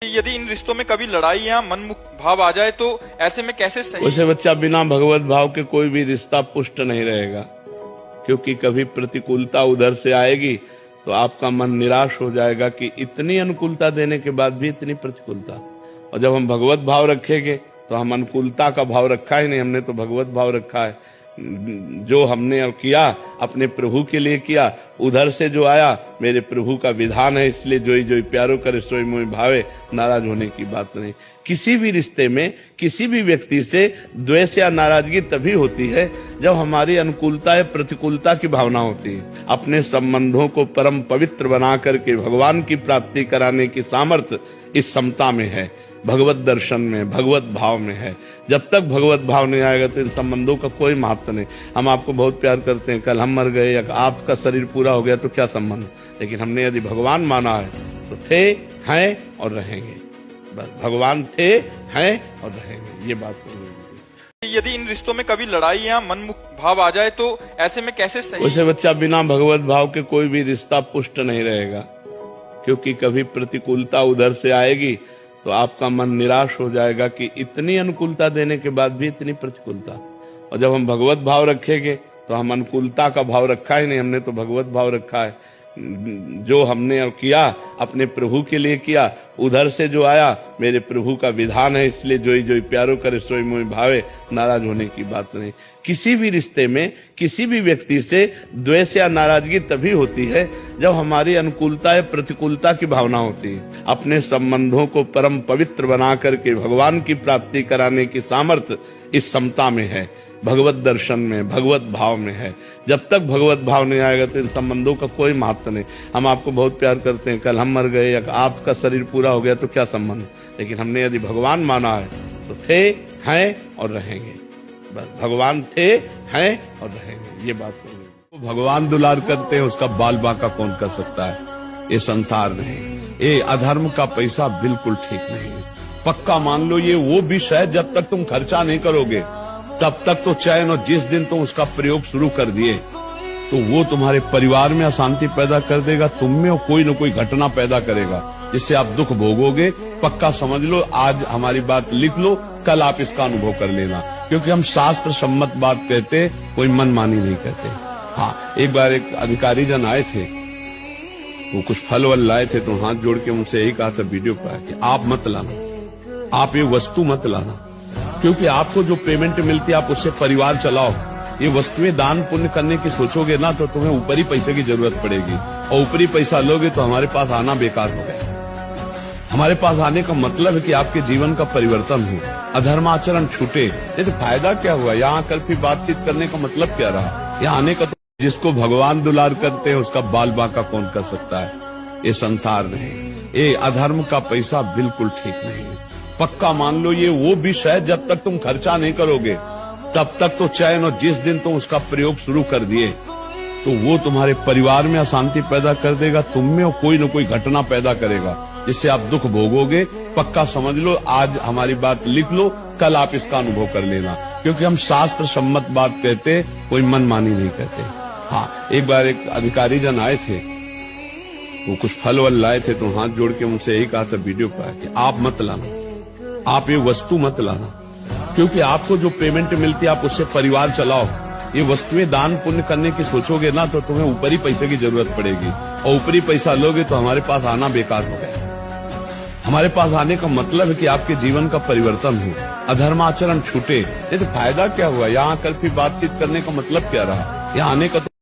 यदि इन रिश्तों में कभी लड़ाई या मनमुख भाव आ जाए तो ऐसे में कैसे सही? वैसे बच्चा, बिना भगवत भाव के कोई भी रिश्ता पुष्ट नहीं रहेगा, क्योंकि कभी प्रतिकूलता उधर से आएगी तो आपका मन निराश हो जाएगा कि इतनी अनुकूलता देने के बाद भी इतनी प्रतिकूलता। और जब हम भगवत भाव रखेंगे तो हम अनुकूलता का भाव रखा ही नहीं, हमने तो भगवत भाव रखा है। जो हमने किया अपने प्रभु के लिए किया, उधर से जो आया मेरे प्रभु का विधान है, इसलिए जोई जोई प्यारो करे सोई मोई भावे, नाराज होने की बात नहीं। किसी भी रिश्ते में किसी भी व्यक्ति से द्वेष या नाराजगी तभी होती है जब हमारी अनुकूलता या प्रतिकूलता की भावना होती है। अपने संबंधों को परम पवित्र बना करके भगवान की प्राप्ति कराने की सामर्थ्य इस समता में है, भगवत दर्शन में, भगवत भाव में है। जब तक भगवत भाव नहीं आएगा तो इन संबंधों का कोई महत्व नहीं। हम आपको बहुत प्यार करते हैं, कल हम मर गए या आपका शरीर पूरा हो गया तो क्या संबंध, लेकिन हमने यदि भगवान माना है तो थे, हैं और रहेंगे। बस भगवान थे, हैं और रहेंगे, ये बात समझिए। यदि इन रिश्तों में कभी लड़ाई या मनमुख भाव आ जाए तो ऐसे में कैसे सही? वैसे बच्चा, बिना भगवत भाव के कोई भी रिश्ता पुष्ट नहीं रहेगा, क्योंकि कभी प्रतिकूलता उधर से आएगी तो आपका मन निराश हो जाएगा कि इतनी अनुकूलता देने के बाद भी इतनी प्रतिकूलता। और जब हम भगवत भाव रखेंगे तो हम अनुकूलता का भाव रखा ही नहीं, हमने तो भगवत भाव रखा है। जो हमने किया अपने प्रभु के लिए किया, उधर से जो आया मेरे प्रभु का विधान है, इसलिए जोई जोई प्यारो करे सोई मोई भावे, नाराज होने की बात नहीं। किसी भी रिश्ते में किसी भी व्यक्ति से द्वेष या नाराजगी तभी होती है जब हमारी अनुकूलता या प्रतिकूलता की भावना होती है। अपने संबंधों को परम पवित्र बना करके भगवान की प्राप्ति कराने की सामर्थ्य इस समता में है, भगवत दर्शन में, भगवत भाव में है। जब तक भगवत भाव नहीं आएगा तो इन संबंधों का कोई महत्व नहीं। हम आपको बहुत प्यार करते हैं, कल हम मर गए या आपका शरीर पूरा हो गया तो क्या संबंध, लेकिन हमने यदि भगवान माना है तो थे, हैं और रहेंगे। बस भगवान थे, हैं और रहेंगे, ये बात समझिए। भगवान दुलार करते हैं, उसका बाल बांका कौन कर सकता है? ये संसार नहीं, ये अधर्म का पैसा बिल्कुल ठीक नहीं है। पक्का मान लो, ये वो विष है, जब तक तुम खर्चा नहीं करोगे तब तक तो चैन, और जिस दिन तुम उसका प्रयोग शुरू कर दिए तो वो तुम्हारे परिवार में अशांति पैदा कर देगा, तुम में कोई न कोई घटना पैदा करेगा जिससे आप दुख भोगोगे। पक्का समझ लो, आज हमारी बात लिख लो, कल आप इसका अनुभव कर लेना, क्योंकि हम शास्त्र सम्मत बात कहते, कोई मनमानी नहीं कहते। हाँ, एक बार एक अधिकारी जन आए थे, वो कुछ फल वल लाए थे, तो हाथ जोड़ के मुझसे यही कहा था वीडियो पर कि आप मत लाना, आप ये वस्तु मत लाना, क्योंकि आपको जो पेमेंट मिलती है आप उससे परिवार चलाओ। ये वस्तुएं दान पुण्य करने की सोचोगे ना तो तुम्हें ऊपरी पैसे की जरूरत पड़ेगी, और ऊपरी पैसा लोगे तो हमारे पास आना बेकार हो गया। हमारे पास आने का मतलब है कि आपके जीवन का परिवर्तन हो, अधर्माचरण छूटे। ये तो फायदा क्या हुआ? यहाँ आकर फिर बातचीत करने का मतलब क्या रहा? यहाँ आने का तो जिसको भगवान दुलार करते हैं उसका बाल बांका कौन कर सकता है? ये संसार नहीं, ये अधर्म का पैसा बिल्कुल ठीक नहीं है। पक्का मान लो, ये वो विष है, जब तक तुम खर्चा नहीं करोगे तब तक तो चैन, और जिस दिन तुम उसका प्रयोग शुरू कर दिए तो वो तुम्हारे परिवार में अशांति पैदा कर देगा, तुम में कोई न कोई घटना पैदा करेगा जिससे आप दुख भोगोगे। पक्का समझ लो, आज हमारी बात लिख लो, कल आप इसका अनुभव कर लेना, क्योंकि हम शास्त्र सम्मत बात कहते, कोई मनमानी नहीं कहते। हाँ, एक बार एक अधिकारी जन आए थे, वो कुछ फल वल लाए थे, तो हाथ जोड़ के मुझसे यही कहा था वीडियो पर कि आप मत लाना, आप ये वस्तु मत लाना, क्योंकि आपको जो पेमेंट मिलती है आप उससे परिवार चलाओ। ये वस्तुएं दान पुण्य करने की सोचोगे ना तो तुम्हें ऊपरी पैसे की जरूरत पड़ेगी, और ऊपरी पैसा लोगे तो हमारे पास आना बेकार हो गया। हमारे पास आने का मतलब है कि आपके जीवन का परिवर्तन हो, अधर्माचरण छूटे। ये तो फायदा क्या हुआ? यहाँ आकर फिर बातचीत करने का मतलब क्या रहा? यहाँ आने का